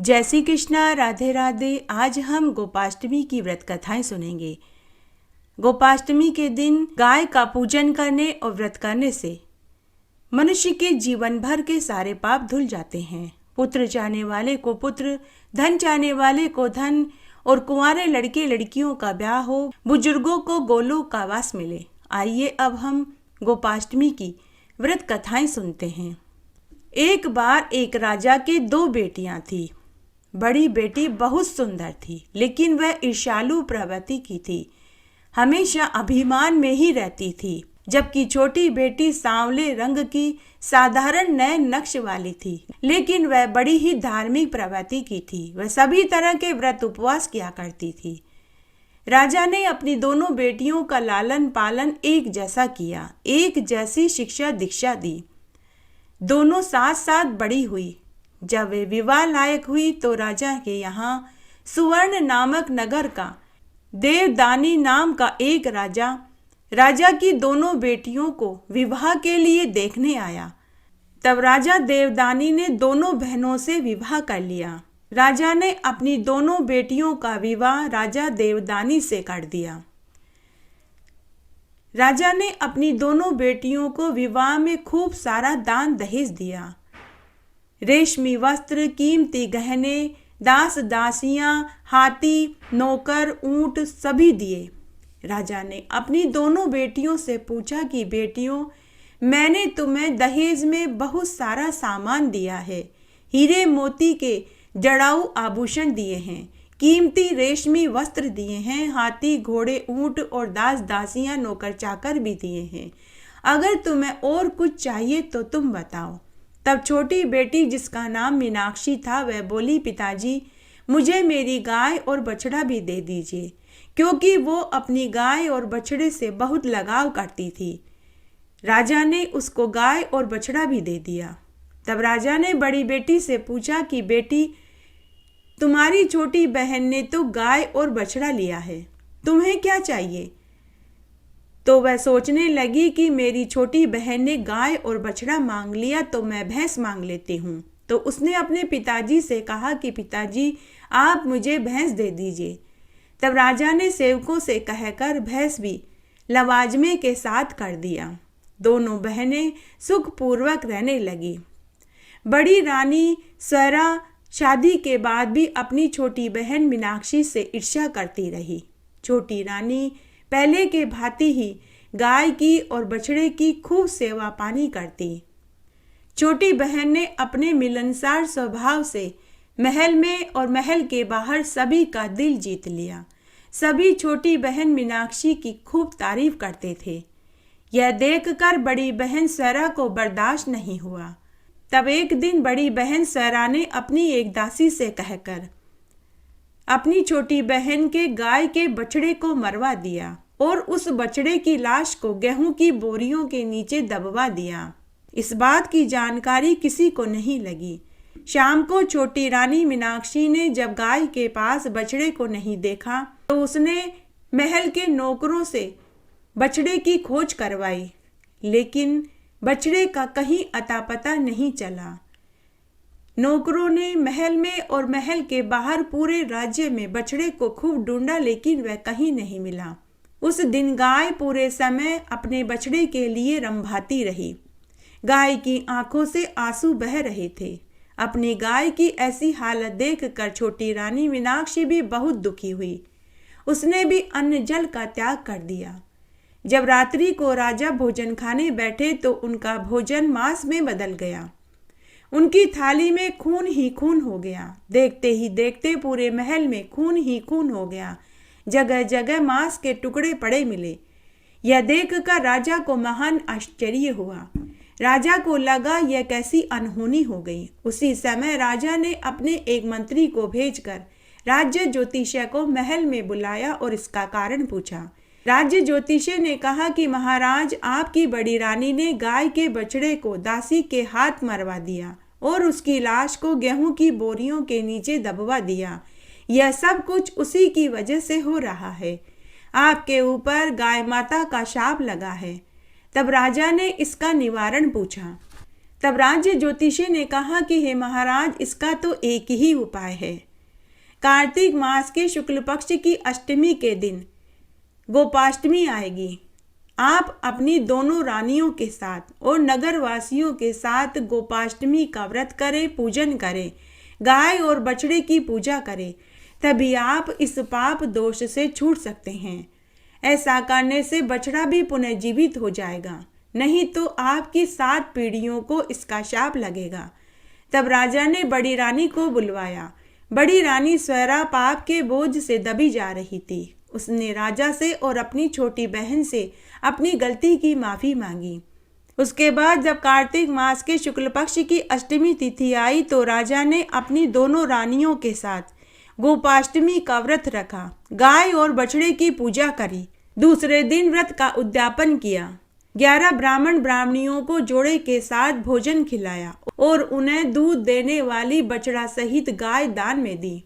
जय श्री कृष्णा, राधे राधे। आज हम गोपाष्टमी की व्रत कथाएं सुनेंगे। गोपाष्टमी के दिन गाय का पूजन करने और व्रत करने से मनुष्य के जीवन भर के सारे पाप धुल जाते हैं। पुत्र चाहने वाले को पुत्र, धन चाहने वाले को धन और कुंवारे लड़के लड़कियों का ब्याह हो, बुजुर्गों को गोलोक का वास मिले। आइए अब हम गोपाष्टमी की व्रत कथाएं सुनते हैं। एक बार एक राजा के दो बेटियां थी। बड़ी बेटी बहुत सुंदर थी, लेकिन वह ईर्ष्यालु प्रवृत्ति की थी, हमेशा अभिमान में ही रहती थी। जबकि छोटी बेटी सांवले रंग की साधारण नए नक्श वाली थी, लेकिन वह बड़ी ही धार्मिक प्रवृत्ति की थी। वह सभी तरह के व्रत उपवास किया करती थी। राजा ने अपनी दोनों बेटियों का लालन पालन एक जैसा किया, एक जैसी शिक्षा दीक्षा दी। दोनों साथ साथ बड़ी हुई। जब वे विवाह लायक हुई तो राजा के यहाँ सुवर्ण नामक नगर का देवदानी नाम का एक राजा की दोनों बेटियों को विवाह के लिए देखने आया। तब राजा देवदानी ने दोनों बहनों से विवाह कर लिया। राजा ने अपनी दोनों बेटियों का विवाह राजा देवदानी से कर दिया। राजा ने अपनी दोनों बेटियों को विवाह में खूब सारा दान दहेज दिया। रेशमी वस्त्र, कीमती गहने, दास दासियां, हाथी, नौकर, ऊंट सभी दिए। राजा ने अपनी दोनों बेटियों से पूछा कि बेटियों, मैंने तुम्हें दहेज में बहुत सारा सामान दिया है। हीरे मोती के जड़ाऊ आभूषण दिए हैं, कीमती रेशमी वस्त्र दिए हैं, हाथी घोड़े ऊंट और दास दासियां नौकर चाकर भी दिए हैं। अगर तुम्हें और कुछ चाहिए तो तुम बताओ। तब छोटी बेटी, जिसका नाम मीनाक्षी था, वह बोली, पिताजी मुझे मेरी गाय और बछड़ा भी दे दीजिए, क्योंकि वो अपनी गाय और बछड़े से बहुत लगाव करती थी। राजा ने उसको गाय और बछड़ा भी दे दिया। तब राजा ने बड़ी बेटी से पूछा कि बेटी, तुम्हारी छोटी बहन ने तो गाय और बछड़ा लिया है, तुम्हें क्या चाहिए? तो वह सोचने लगी कि मेरी छोटी बहन ने गाय और बछड़ा मांग लिया तो मैं भैंस मांग लेती हूँ। तो उसने अपने पिताजी से कहा कि पिताजी आप मुझे भैंस दे दीजिए। तब राजा ने सेवकों से कहकर भैंस भी लवाजमे के साथ कर दिया। दोनों बहनें सुखपूर्वक रहने लगी। बड़ी रानी स्वरा शादी के बाद भी अपनी छोटी बहन मीनाक्षी से ईर्ष्या करती रही। छोटी रानी पहले के भांति ही गाय की और बछड़े की खूब सेवा पानी करती। छोटी बहन ने अपने मिलनसार स्वभाव से महल में और महल के बाहर सभी का दिल जीत लिया। सभी छोटी बहन मीनाक्षी की खूब तारीफ करते थे। यह देखकर बड़ी बहन स्वरा को बर्दाश्त नहीं हुआ। तब एक दिन बड़ी बहन स्वरा ने अपनी एक दासी से कहकर अपनी छोटी बहन के गाय के बछड़े को मरवा दिया और उस बछड़े की लाश को गेहूं की बोरियों के नीचे दबवा दिया। इस बात की जानकारी किसी को नहीं लगी। शाम को छोटी रानी मीनाक्षी ने जब गाय के पास बछड़े को नहीं देखा तो उसने महल के नौकरों से बछड़े की खोज करवाई, लेकिन बछड़े का कहीं अता पता नहीं चला। नौकरों ने महल में और महल के बाहर पूरे राज्य में बछड़े को खूब ढूंढा, लेकिन वह कहीं नहीं मिला। उस दिन गाय पूरे समय अपने बछड़े के लिए रंभाती रही। गाय की आंखों से आंसू बह रहे थे। अपनी गाय की ऐसी हालत देखकर छोटी रानी मीनाक्षी भी बहुत दुखी हुई। उसने भी अन्न जल का त्याग कर दिया। जब रात्रि को राजा भोजन खाने बैठे तो उनका भोजन मांस में बदल गया। उनकी थाली में खून ही खून हो गया। देखते ही देखते पूरे महल में खून ही खून हो गया। जगह जगह मांस के टुकड़े पड़े मिले। यह देखकर राजा को महान आश्चर्य हुआ। राजा को लगा यह कैसी अनहोनी हो गई। उसी समय राजा ने अपने एक मंत्री को भेजकर राज्य ज्योतिषी को महल में बुलाया और इसका कारण पूछा। राज्य ज्योतिषी ने कहा कि महाराज, आपकी बड़ी रानी ने गाय के बछड़े को दासी के हाथ मरवा दिया और उसकी लाश को गेहूं की बोरियों के नीचे दबवा दिया। यह सब कुछ उसी की वजह से हो रहा है। आपके ऊपर गाय माता का शाप लगा है। तब राजा ने इसका निवारण पूछा। तब राज्य ज्योतिषी ने कहा कि हे महाराज, इसका तो एक ही उपाय है। कार्तिक मास के शुक्ल पक्ष की अष्टमी के दिन गोपाष्टमी आएगी। आप अपनी दोनों रानियों के साथ और नगरवासियों के साथ गोपाष्टमी का व्रत करें, पूजन करें, गाय और बछड़े की पूजा करें, तभी आप इस पाप दोष से छूट सकते हैं। ऐसा करने से बछड़ा भी पुनर्जीवित हो जाएगा, नहीं तो आपकी 7 पीढ़ियों को इसका शाप लगेगा। तब राजा ने बड़ी रानी को बुलवाया। बड़ी रानी स्वरा पाप के बोझ से दबी जा रही थी। उसने राजा से और अपनी छोटी बहन से अपनी गलती की माफी मांगी। उसके बाद जब कार्तिक मास के शुक्ल पक्ष की अष्टमी तिथि आई तो राजा ने अपनी दोनों रानियों के साथ गोपाष्टमी का व्रत रखा, गाय और बछड़े की पूजा करी। दूसरे दिन व्रत का उद्यापन किया। 11 ब्राह्मण ब्राह्मणियों को जोड़े के साथ भोजन खिलाया और उन्हें दूध देने वाली बछड़ा सहित गाय दान में दी।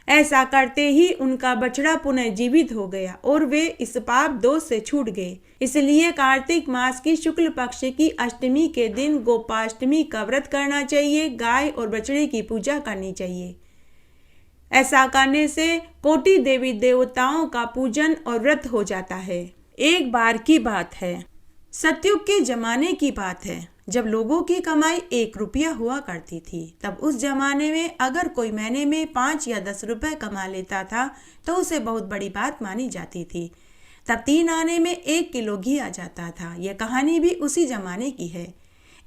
ऐसा करते ही उनका बछड़ा पुनर्जीवित हो गया और वे इस पाप दोष से छूट गए। इसलिए कार्तिक मास की शुक्ल पक्ष की अष्टमी के दिन गोपाष्टमी का व्रत करना चाहिए, गाय और बछड़े की पूजा करनी चाहिए। ऐसा करने से कोटि देवी देवताओं का पूजन और व्रत हो जाता है। एक बार की बात है, सतयुग के जमाने की बात है, जब लोगों की कमाई 1 रुपया हुआ करती थी। तब उस जमाने में अगर कोई महीने में 5 या 10 रुपए कमा लेता था तो उसे बहुत बड़ी बात मानी जाती थी। तब 3 आने में 1 किलो घी आ जाता था। यह कहानी भी उसी जमाने की है।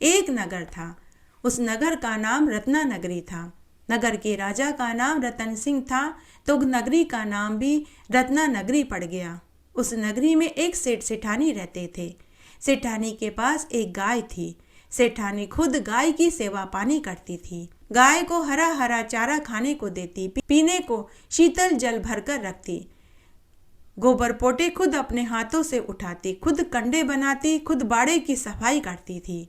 एक नगर था, उस नगर का नाम रत्ना नगरी था। नगर के राजा का नाम रतन सिंह था, तो नगरी का नाम भी रत्ना नगरी पड़ गया। उस नगरी में एक सेठ सेठानी रहते थे। सेठानी के पास एक गाय थी। सेठानी खुद गाय की सेवा पानी करती थी। गाय को हरा हरा चारा खाने को देती, पीने को शीतल जल भरकर रखती। गोबर पोटे खुद अपने हाथों से उठाती, खुद कंडे बनाती, खुद बाड़े की सफाई करती थी।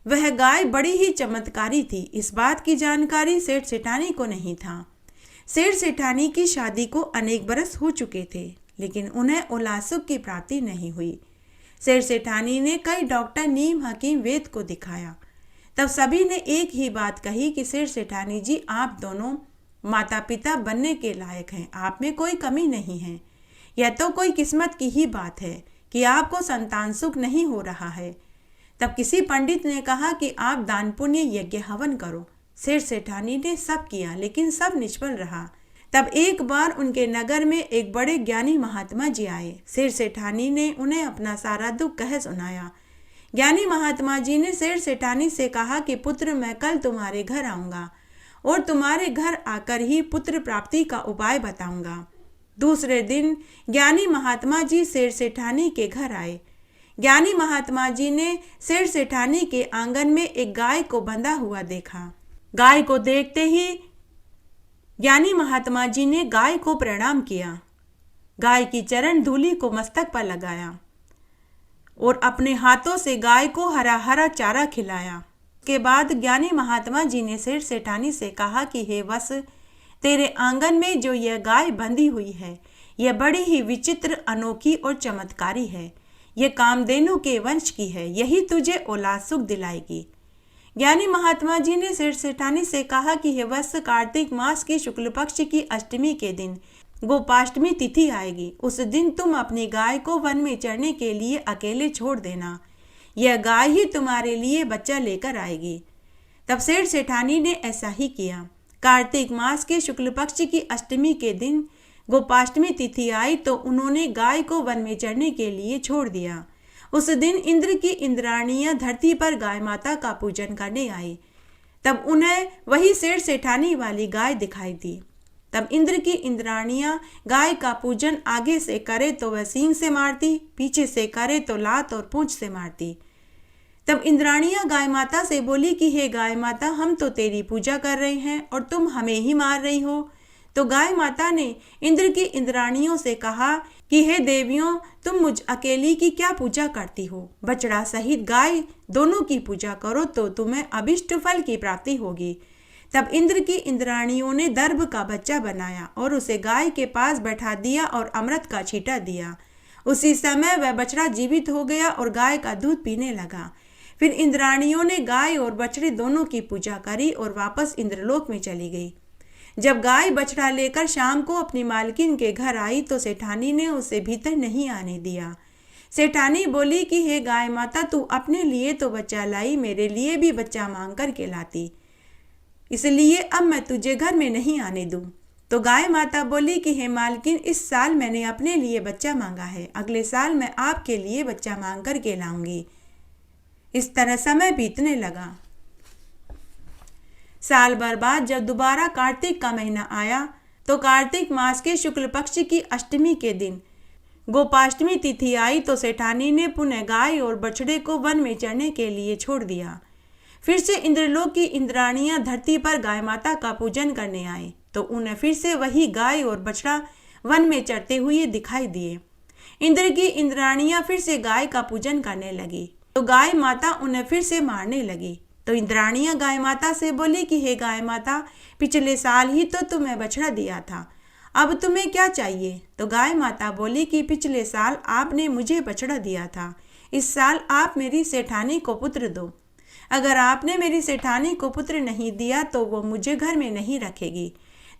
वह गाय बड़ी ही चमत्कारी थी। इस बात की जानकारी सेठ सेठानी को नहीं था। सेठ सेठानी की शादी को अनेक बरस हो चुके थे, लेकिन उन्हें औलाद सुख की प्राप्ति नहीं हुई। सेठ सेठानी ने कई डॉक्टर, नीम, हकीम, वेद को दिखाया। तब सभी ने एक ही बात कही कि सेठ सेठानी जी, आप दोनों माता पिता बनने के लायक हैं, आप में कोई कमी नहीं है। यह तो कोई किस्मत की ही बात है कि आपको संतान सुख नहीं हो रहा है। तब किसी पंडित ने कहा कि आप दान पुण्य यज्ञ हवन करो। सेठ सेठानी ने सब किया, लेकिन सब निष्फल रहा। तब एक बार उनके नगर में एक बड़े ज्ञानी महात्मा जी आए। सेठ सेठानी ने उन्हें अपना सारा दुख कह सुनाया। ज्ञानी महात्मा जी ने सेठ सेठानी से कहा कि पुत्र, मैं कल तुम्हारे घर आऊँगा और तुम्हारे घर आकर ही पुत्र प्राप्ति का उपाय बताऊँगा। दूसरे दिन ज्ञानी महात्मा जी सेठ सेठानी के घर आए। ज्ञानी महात्मा जी ने सेठ सेठानी के आंगन में एक गाय को बंधा हुआ देखा। गाय को देखते ही ज्ञानी महात्मा जी ने गाय को प्रणाम किया, गाय की चरण धूलि को मस्तक पर लगाया और अपने हाथों से गाय को हरा हरा चारा खिलाया। के बाद ज्ञानी महात्मा जी ने सेठ सेठानी से कहा कि हे वत्स, तेरे आंगन में जो यह गाय बंधी हुई है, यह बड़ी ही विचित्र, अनोखी और चमत्कारी है। यह कामधेनु के वंश की है, यही तुझे औलाद सुख दिलाएगी। ज्ञानी महात्मा जी ने सेठ सेठानी से कहा कि हे वत्स, कार्तिक मास की शुक्ल पक्ष की अष्टमी के दिन गोपाष्टमी तिथि आएगी। उस दिन तुम अपनी गाय को वन में चरने के लिए अकेले छोड़ देना। यह गाय ही तुम्हारे लिए बच्चा लेकर आएगी। तब सेठ सेठानी ने ऐसा ही किया। कार्तिक मास के शुक्ल पक्ष की अष्टमी के दिन गोपाष्टमी तिथि आई तो उन्होंने गाय को वन में चरने के लिए छोड़ दिया। उस दिन इंद्र की इंद्राणियां धरती पर गाय माता का पूजन करने आई। तब उन्हें वही सेठ सेठानी वाली गाय दिखाई दी। तब इंद्र की इंद्राणियां गाय का पूजन आगे से करे तो वह सींग से मारती, पीछे से करे तो लात और पूंछ से मारती। तब इंद्राणियां गाय माता से बोली कि हे गाय माता, हम तो तेरी पूजा कर रहे हैं और तुम हमें ही मार रही हो। तो गाय माता ने इंद्र की इंद्राणियों से कहा कि हे देवियों, तुम मुझ अकेली की क्या पूजा करती हो? बछड़ा सहित गाय दोनों की पूजा करो तो तुम्हें अभिष्ट फल की प्राप्ति होगी। तब इंद्र की इंद्राणियों ने दर्भ का बच्चा बनाया और उसे गाय के पास बैठा दिया और अमृत का छींटा दिया। उसी समय वह बछड़ा जीवित हो गया और गाय का दूध पीने लगा। फिर इंद्राणियों ने गाय और बछड़े दोनों की पूजा करी और वापस इंद्रलोक में चली गई। जब गाय बछड़ा लेकर शाम को अपनी मालकिन के घर आई तो सेठानी ने उसे भीतर नहीं आने दिया। सेठानी बोली कि हे गाय माता, तू अपने लिए तो बच्चा लाई, मेरे लिए भी बच्चा मांग कर के लाती, इसलिए अब मैं तुझे घर में नहीं आने दूं। तो गाय माता बोली कि हे मालकिन, इस साल मैंने अपने लिए बच्चा मांगा है, अगले साल मैं आपके लिए बच्चा मांग कर के लाऊंगी। इस तरह समय बीतने लगा। साल भर बाद जब दोबारा कार्तिक का महीना आया तो कार्तिक मास के शुक्ल पक्ष की अष्टमी के दिन गोपाष्टमी तिथि आई तो सेठानी ने पुनः गाय और बछड़े को वन में चरने के लिए छोड़ दिया। फिर से इंद्रलोक की इंद्राणियां धरती पर गाय माता का पूजन करने आए तो उन्हें फिर से वही गाय और बछड़ा वन में चरते हुए दिखाई दिए। इंद्र की इंद्राणियां फिर से गाय का पूजन करने लगी तो गाय माता उन्हें फिर से मारने लगी। तो इंद्राणियां गाय माता से बोली कि हे गाय माता, पिछले साल ही तो तुम्हें बछड़ा दिया था, अब तुम्हें क्या चाहिए? तो गाय माता बोली कि पिछले साल आपने मुझे बछड़ा दिया था, इस साल आप मेरी सेठानी को पुत्र दो। अगर आपने मेरी सेठानी को पुत्र नहीं दिया तो वो मुझे घर में नहीं रखेगी।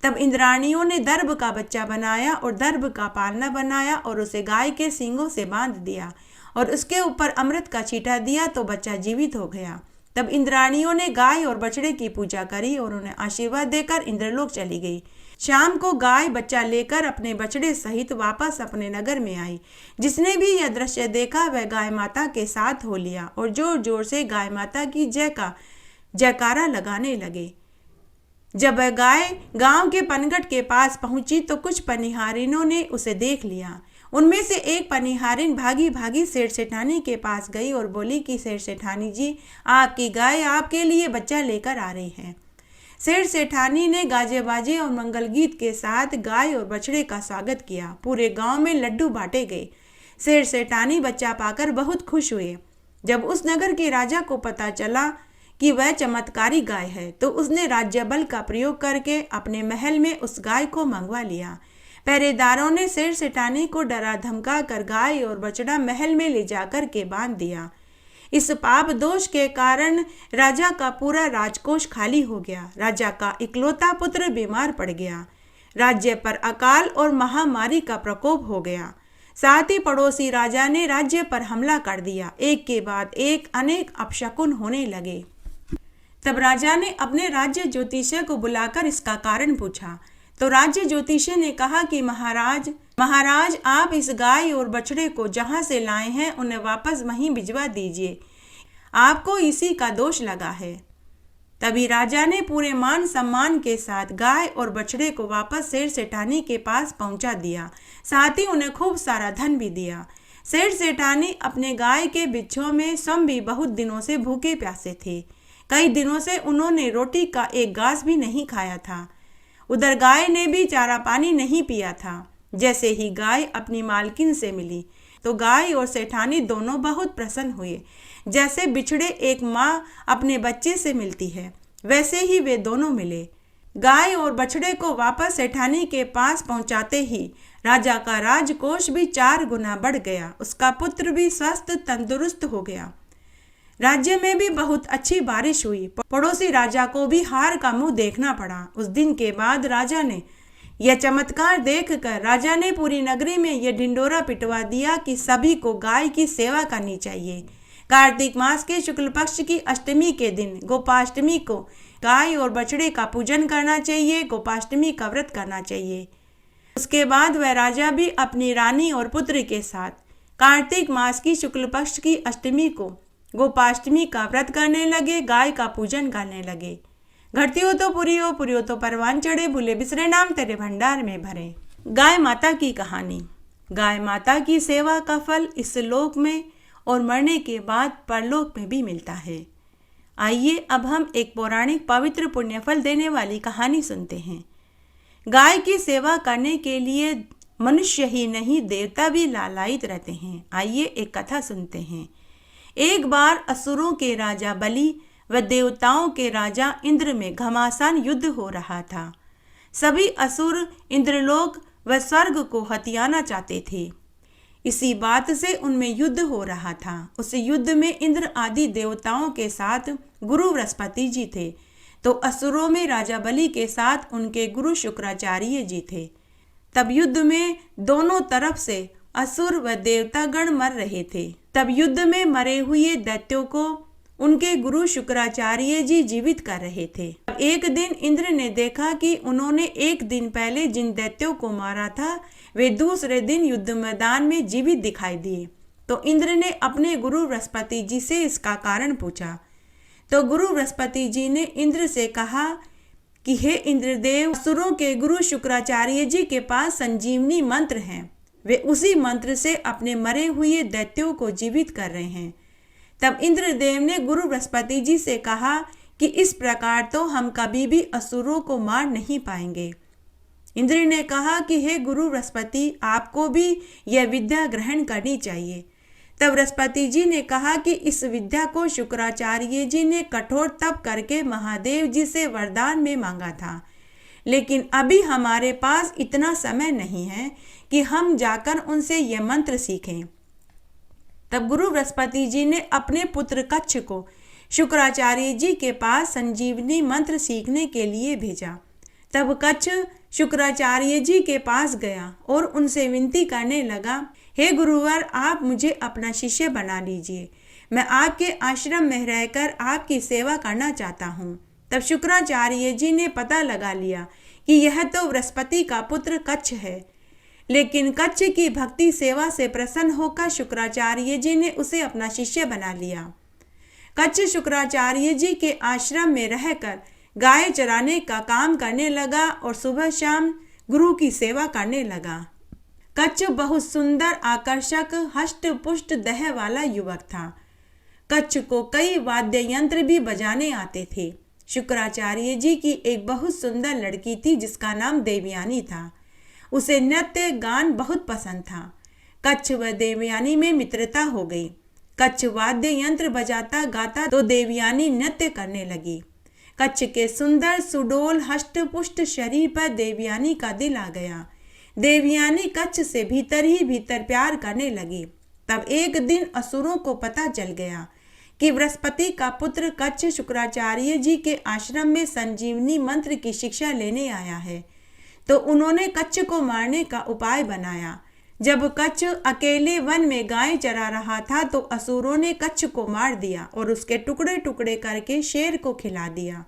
तब इंद्राणियों ने दर्भ का बच्चा बनाया और दर्भ का पालना बनाया और उसे गाय के सींगों से बांध दिया और उसके ऊपर अमृत का छींटा दिया तो बच्चा जीवित हो गया। तब इंद्राणियों ने गाय और बछड़े की पूजा करी और उन्हें आशीर्वाद देकर इंद्रलोक चली गई। शाम को गाय बच्चा लेकर अपने बछड़े सहित वापस अपने नगर में आई। जिसने भी यह दृश्य देखा वह गाय माता के साथ हो लिया और जोर जोर से गाय माता की जयकारा लगाने लगे। जब वह गाय गांव के पनघट के पास पहुंची तो कुछ पनिहारिनों ने उसे देख लिया। उनमें से एक पनिहारिन भागी भागी सेठ सेठानी के पास गई और बोली कि सेठ सेठानी जी, आपकी गाय आपके लिए बच्चा लेकर आ रही है। सेठ सेठानी ने गाजे बाजे और मंगल गीत के साथ गाय और बछड़े का स्वागत किया। पूरे गांव में लड्डू बांटे गए। सेठ सेठानी बच्चा पाकर बहुत खुश हुए। जब उस नगर के राजा को पता चला कि वह चमत्कारी गाय है तो उसने राज्य बल का प्रयोग करके अपने महल में उस गाय को मंगवा लिया। पहरेदारों ने सेठ सेठानी को डरा धमका कर गाय और बछड़ा महल में ले जाकर के बांध दिया। इस पाप दोष के कारण राजा का पूरा राजकोष खाली हो गया। राजा का इकलौता पुत्र बीमार पड़ गया। राज्य पर अकाल और महामारी का प्रकोप हो गया। साथ ही पड़ोसी राजा ने राज्य पर हमला कर दिया। एक के बाद एक अनेक अपशकुन होने लगे। तब राजा ने अपने राज्य ज्योतिषी को बुलाकर इसका कारण पूछा। तो राज्य ज्योतिषी ने कहा कि महाराज आप इस गाय और बछड़े को जहां से लाए हैं उन्हें वापस वहीं भिजवा दीजिए, आपको इसी का दोष लगा है। तभी राजा ने पूरे मान सम्मान के साथ गाय और बछड़े को वापस सेठ सेठानी के पास पहुंचा दिया। साथ ही उन्हें खूब सारा धन भी दिया। सेठ सेठानी अपने गाय के बिच्छों में स्वयं भी बहुत दिनों से भूखे प्यासे थे। कई दिनों से उन्होंने रोटी का एक घास भी नहीं खाया था। उधर गाय ने भी चारा पानी नहीं पिया था। जैसे ही गाय अपनी मालकिन से मिली तो गाय और सेठानी दोनों बहुत प्रसन्न हुए। जैसे बिछड़े एक माँ अपने बच्चे से मिलती है वैसे ही वे दोनों मिले। गाय और बछड़े को वापस सेठानी के पास पहुंचाते ही राजा का राजकोष भी 4 गुना बढ़ गया। उसका पुत्र भी स्वस्थ तंदुरुस्त हो गया। राज्य में भी बहुत अच्छी बारिश हुई। पड़ोसी राजा को भी हार का मुंह देखना पड़ा। उस दिन के बाद राजा ने यह चमत्कार देखकर राजा ने पूरी नगरी में यह ढिंडोरा पिटवा दिया कि सभी को गाय की सेवा करनी चाहिए। कार्तिक मास के शुक्ल पक्ष की अष्टमी के दिन गोपाष्टमी को गाय और बछड़े का पूजन करना चाहिए, गोपाष्टमी का व्रत करना चाहिए। उसके बाद वह राजा भी अपनी रानी और पुत्र के साथ कार्तिक मास की शुक्ल पक्ष की अष्टमी को गोपाष्टमी का व्रत करने लगे, गाय का पूजन करने लगे। घटती हो तो पूरी हो तो परवान चढ़े, भूले बिसरे नाम तेरे भंडार में भरे। गाय माता की कहानी। गाय माता की सेवा का फल इस लोक में और मरने के बाद परलोक में भी मिलता है। आइए अब हम एक पौराणिक पवित्र पुण्यफल देने वाली कहानी सुनते हैं। गाय की सेवा करने के लिए मनुष्य ही नहीं देवता भी लालायित रहते हैं। आइए एक कथा सुनते हैं। एक बार असुरों के राजा बलि व देवताओं के राजा इंद्र में घमासान युद्ध हो रहा था। सभी असुर इंद्रलोक व स्वर्ग को हथियाना चाहते थे। इसी बात से उनमें युद्ध हो रहा था। उस युद्ध में इंद्र आदि देवताओं के साथ गुरु बृहस्पति जी थे, तो असुरों में राजा बलि के साथ उनके गुरु शुक्राचार्य जी थे। तब युद्ध में दोनों तरफ से असुर व देवतागण मर रहे थे। तब युद्ध में मरे हुए दैत्यों को उनके गुरु शुक्राचार्य जी जीवित कर रहे थे। अब एक दिन इंद्र ने देखा कि उन्होंने एक दिन पहले जिन दैत्यों को मारा था वे दूसरे दिन युद्ध मैदान में जीवित दिखाई दिए। तो इंद्र ने अपने गुरु बृहस्पति जी से इसका कारण पूछा। तो गुरु बृहस्पति जी ने इंद्र से कहा कि हे इंद्रदेव, असुरों के गुरु शुक्राचार्य जी के पास संजीवनी मंत्र हैं। वे उसी मंत्र से अपने मरे हुए दैत्यों को जीवित कर रहे हैं। तब इंद्रदेव ने गुरु बृहस्पति जी से कहा कि इस प्रकार तो हम कभी भी असुरों को मार नहीं पाएंगे। इंद्र ने कहा कि हे गुरु बृहस्पति, आपको भी यह विद्या ग्रहण करनी चाहिए। तब बृहस्पति जी ने कहा कि इस विद्या को शुक्राचार्य जी ने कठोर तप करके महादेव जी से वरदान में मांगा था, लेकिन अभी हमारे पास इतना समय नहीं है कि हम जाकर उनसे यह मंत्र सीखें। तब गुरु बृहस्पति जी ने अपने पुत्र कच्छ को शुक्राचार्य जी के पास संजीवनी मंत्र सीखने के लिए भेजा। तब कच्छ शुक्राचार्य जी के पास गया और उनसे विनती करने लगा, हे गुरुवर, आप मुझे अपना शिष्य बना लीजिए। मैं आपके आश्रम में रहकर आपकी सेवा करना चाहता हूँ। तब शुक्राचार्य जी ने पता लगा लिया कि यह तो बृहस्पति का पुत्र कच्छ है, लेकिन कच्छ की भक्ति सेवा से प्रसन्न होकर शुक्राचार्य जी ने उसे अपना शिष्य बना लिया। कच्छ शुक्राचार्य जी के आश्रम में रहकर गाय चराने का काम करने लगा और सुबह शाम गुरु की सेवा करने लगा। कच्छ बहुत सुंदर, आकर्षक, हष्ट पुष्ट देह वाला युवक था। कच्छ को कई वाद्य यंत्र भी बजाने आते थे। शुक्राचार्य जी की एक बहुत सुंदर लड़की थी जिसका नाम देवयानी था। उसे नृत्य गान बहुत पसंद था। कच्छ व देवयानी में मित्रता हो गई। कच्छ वाद्य यंत्र बजाता गाता तो देवयानी नृत्य करने लगी। कच्छ के सुंदर सुडोल हष्ट पुष्ट शरीर पर देवयानी का दिल आ गया। देवयानी कच्छ से भीतर ही भीतर प्यार करने लगी। तब एक दिन असुरों को पता चल गया कि बृहस्पति का पुत्र कच्छ शुक्राचार्य जी के आश्रम में संजीवनी मंत्र की शिक्षा लेने आया है, तो उन्होंने कच्छ को मारने का उपाय बनाया। जब कच्छ अकेले वन में गाय चरा रहा था तो असुरों ने कच्छ को मार दिया और उसके टुकड़े टुकड़े करके शेर को खिला दिया।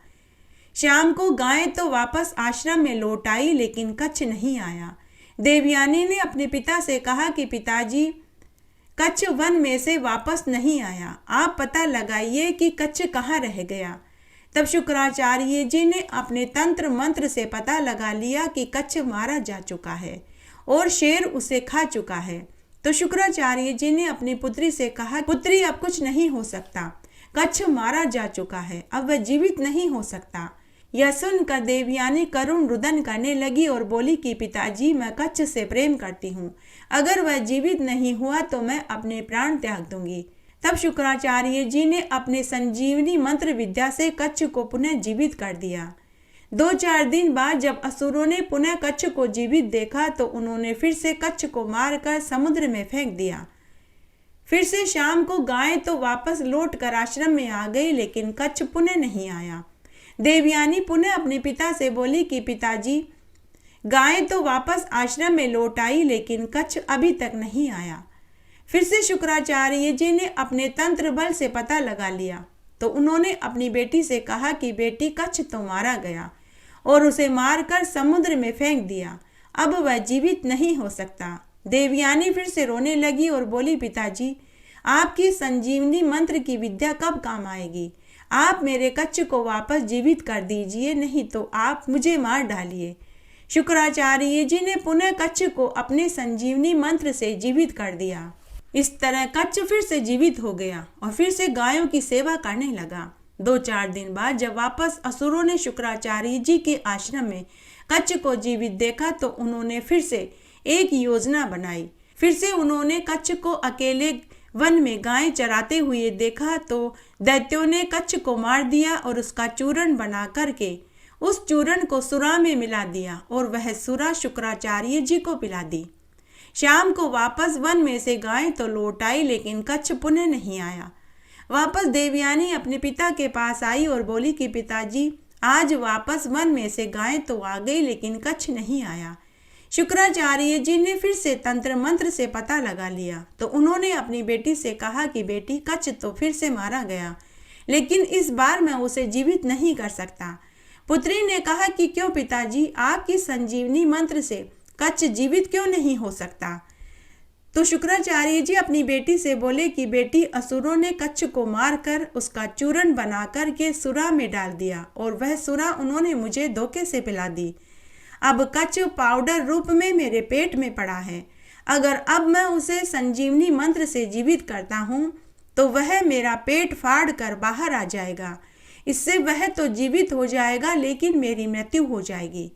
शाम को गाय तो वापस आश्रम में लौट आई, लेकिन कच्छ नहीं आया। देवयानी ने अपने पिता से कहा कि पिताजी, कच्छ वन में से वापस नहीं आया, आप पता लगाइए कि कच्छ कहाँ रह गया। तब शुक्राचार्य जी ने अपने तंत्र मंत्र से पता लगा लिया कि कच्छ मारा जा चुका है और शेर उसे खा चुका है। तो शुक्राचार्य जी ने अपनी पुत्री से कहा, पुत्री, अब कुछ नहीं हो सकता, कच्छ मारा जा चुका है, अब वह जीवित नहीं हो सकता। यह सुनकर देवयानी करुण रुदन करने लगी और बोली कि पिताजी, मैं कच्छ से प्रेम करती हूँ, अगर वह जीवित नहीं हुआ तो मैं अपने प्राण त्याग दूंगी। तब शुक्राचार्य जी ने अपने संजीवनी मंत्र विद्या से कच्छ को पुनः जीवित कर दिया। 2-4 दिन बाद जब असुरों ने पुनः कच्छ को जीवित देखा तो उन्होंने फिर से कच्छ को मारकर समुद्र में फेंक दिया। फिर से शाम को गाय तो वापस लौट कर आश्रम में आ गई, लेकिन कच्छ पुनः नहीं आया। देवयानी पुनः अपने पिता से बोली कि पिताजी, गाय तो वापस आश्रम में लौट आई, लेकिन कच्छ अभी तक नहीं आया। फिर से शुक्राचार्य जी ने अपने तंत्र बल से पता लगा लिया, तो उन्होंने अपनी बेटी से कहा कि बेटी, कच्छ तो मारा गया और उसे मारकर समुद्र में फेंक दिया, अब वह जीवित नहीं हो सकता। देवयानी फिर से रोने लगी और बोली, पिताजी, आपकी संजीवनी मंत्र की विद्या कब काम आएगी? आप मेरे कच्छ को वापस जीवित कर दीजिए, नहीं तो आप मुझे मार डालिए। शुक्राचार्य जी ने पुनः कच्छ को अपने संजीवनी मंत्र से जीवित कर दिया। इस तरह कच्छ फिर से जीवित हो गया और फिर से गायों की सेवा करने लगा। 2-4 दिन बाद जब वापस असुरों ने शुक्राचार्य जी के आश्रम में कच्छ को जीवित देखा तो उन्होंने फिर से एक योजना बनाई। फिर से उन्होंने कच्छ को अकेले वन में गाय चराते हुए देखा तो दैत्यों ने कच्छ को मार दिया और उसका चूर्ण बना करके उस चूर्ण को सुरा में मिला दिया और वह सुरा शुक्राचार्य जी को पिला दी। शाम को वापस वन में से गाय तो लौट आई, लेकिन कच्छ पुनः नहीं आया। वापस देवयानी अपने पिता के पास आई और बोली कि पिताजी, आज वापस वन में से गाय तो आ गई, लेकिन कच्छ नहीं आया। शुक्राचार्य जी ने फिर से तंत्र मंत्र से पता लगा लिया, तो उन्होंने अपनी बेटी से कहा कि बेटी, कच्छ तो फिर से मारा गया, लेकिन इस बार मैं उसे जीवित नहीं कर सकता। पुत्री ने कहा कि क्यों पिताजी, आपकी संजीवनी मंत्र से कच्छ जीवित क्यों नहीं हो सकता? तो शुक्राचार्य जी अपनी बेटी से बोले कि बेटी, असुरों ने कच्छ को मारकर उसका चूर्ण बनाकर के सुरा में डाल दिया और वह सुरा उन्होंने मुझे धोखे से पिला दी। अब कच्छ पाउडर रूप में मेरे पेट में पड़ा है। अगर अब मैं उसे संजीवनी मंत्र से जीवित करता हूँ तो वह मेरा पेट फाड़ कर बाहर आ जाएगा। इससे वह तो जीवित हो जाएगा, लेकिन मेरी मृत्यु हो जाएगी।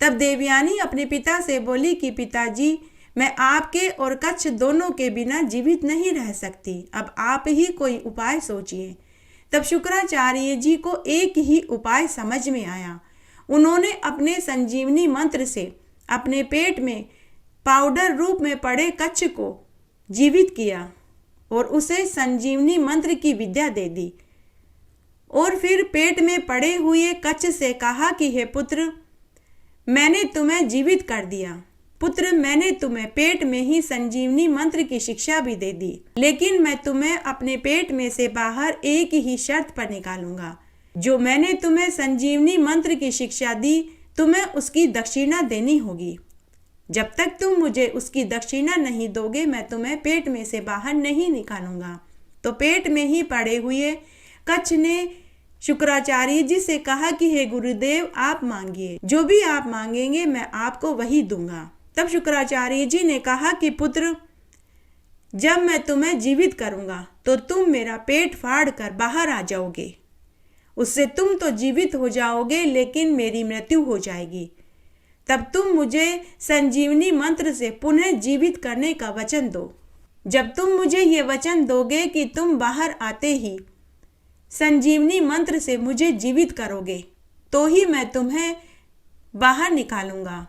तब देवयानी अपने पिता से बोली कि पिताजी, मैं आपके और कच्छ दोनों के बिना जीवित नहीं रह सकती। अब आप ही कोई उपाय सोचिए। तब शुक्राचार्य जी को एक ही उपाय समझ में आया। उन्होंने अपने संजीवनी मंत्र से अपने पेट में पाउडर रूप में पड़े कच्छ को जीवित किया और उसे संजीवनी मंत्र की विद्या दे दी, और फिर पेट में पड़े हुए कच्छ से कहा कि हे पुत्र, मैंने तुम्हें जीवित कर दिया। पुत्र, मैंने तुम्हें पेट में ही संजीवनी मंत्र की शिक्षा भी दे दी, लेकिन मैं तुम्हें अपने पेट में से बाहर एक ही शर्त पर निकालूंगा। जो मैंने तुम्हें संजीवनी मंत्र की शिक्षा दी, तुम्हें उसकी दक्षिणा देनी होगी। जब तक तुम मुझे उसकी दक्षिणा नहीं दोगे, मैं तुम्हें पेट में से बाहर नहीं निकालूंगा। तो पेट में ही पड़े हुए कच्छ ने शुक्राचार्य जी से कहा कि हे गुरुदेव, आप मांगिए, जो भी आप मांगेंगे मैं आपको वही दूंगा। तब शुक्राचार्य जी ने कहा कि पुत्र, जब मैं तुम्हें जीवित करूंगा तो तुम मेरा पेट फाड़ कर बाहर आ जाओगे। उससे तुम तो जीवित हो जाओगे, लेकिन मेरी मृत्यु हो जाएगी। तब तुम मुझे संजीवनी मंत्र से पुनः जीवित करने का वचन दो। जब तुम मुझे ये वचन दोगे कि तुम बाहर आते ही संजीवनी मंत्र से मुझे जीवित करोगे, तो ही मैं तुम्हें बाहर निकालूंगा,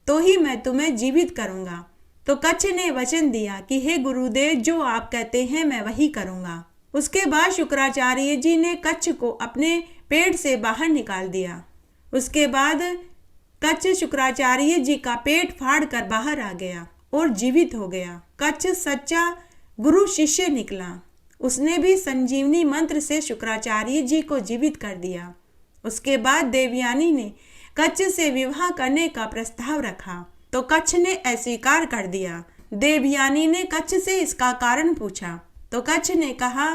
तो ही मैं तुम्हें जीवित करूंगा। तो कच्छ ने वचन दिया कि हे गुरुदेव, जो आप कहते हैं मैं वही करूंगा। उसके बाद शुक्राचार्य जी ने कच्छ को अपने पेट से बाहर निकाल दिया। उसके बाद कच्छ शुक्राचार्य जी का पेट फाड़ कर बाहर आ गया और जीवित हो गया। कच्छ सच्चा गुरु शिष्य निकला। उसने भी संजीवनी मंत्र से शुक्राचार्य जी को जीवित कर दिया। उसके बाद देवयानी ने कच्छ से विवाह करने का प्रस्ताव रखा, तो कच्छ ने अस्वीकार कर दिया। देवयानी ने कच्छ से इसका कारण पूछा, तो कच्छ ने कहा,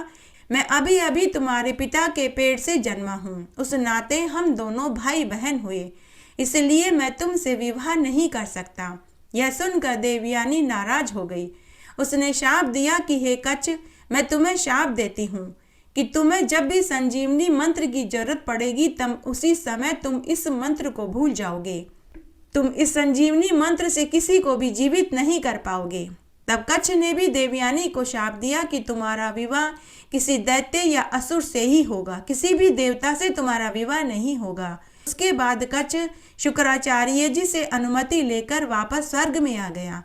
मैं अभी अभी तुम्हारे पिता के पेट से जन्मा हूँ, उस नाते हम दोनों भाई बहन हुए, इसलिए मैं तुमसे विवाह नहीं कर सकता। यह सुनकर देवयानी नाराज हो गई। उसने शाप दिया कि हे कच्छ, मैं तुम्हें शाप देती हूँ कि तुम्हें जब भी संजीवनी मंत्र की जरूरत पड़ेगी, तब उसी समय तुम इस मंत्र को भूल जाओगे। तुम इस संजीवनी मंत्र से किसी को भी जीवित नहीं कर पाओगे। तब कच्छ ने भी देवयानी को शाप दिया कि तुम्हारा विवाह किसी दैत्य या असुर से ही होगा, किसी भी देवता से तुम्हारा विवाह नहीं होगा। उसके बाद कच्छ शुक्राचार्य जी से अनुमति लेकर वापस स्वर्ग में आ गया।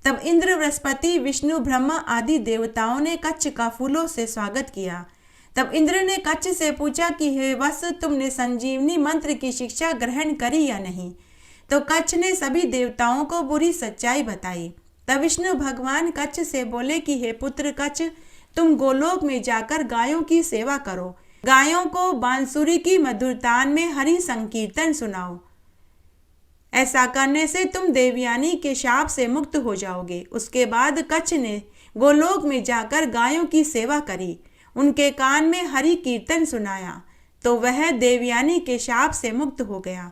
तब इंद्र, बृहस्पति, विष्णु, ब्रह्मा आदि देवताओं ने कच्छ का फूलों से स्वागत किया। तब इंद्र ने कच्छ से पूछा कि हे वत्स, तुमने संजीवनी मंत्र की शिक्षा ग्रहण करी या नहीं? तो कच्छ ने सभी देवताओं को बुरी सच्चाई बताई। तब विष्णु भगवान कच्छ से बोले कि हे पुत्र कच्छ, तुम गोलोक में जाकर गायों की सेवा करो, गायों को बांसुरी की मधुर तान में हरि संकीर्तन सुनाओ। ऐसा करने से तुम देवयानी के शाप से मुक्त हो जाओगे। उसके बाद कच्छ ने गोलोक में जाकर गायों की सेवा करी, उनके कान में हरि कीर्तन सुनाया, तो वह देवयानी के शाप से मुक्त हो गया।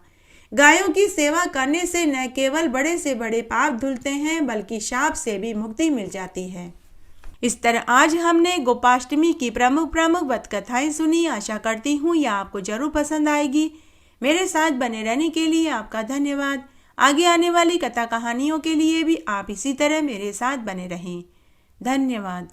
गायों की सेवा करने से न केवल बड़े से बड़े पाप धुलते हैं, बल्कि शाप से भी मुक्ति मिल जाती है। इस तरह आज हमने गोपाष्टमी की प्रमुख व्रत कथाएं सुनी। आशा करती हूँ यह आपको जरूर पसंद आएगी। मेरे साथ बने रहने के लिए आपका धन्यवाद। आगे आने वाली कथा कहानियों के लिए भी आप इसी तरह मेरे साथ बने रहें। धन्यवाद।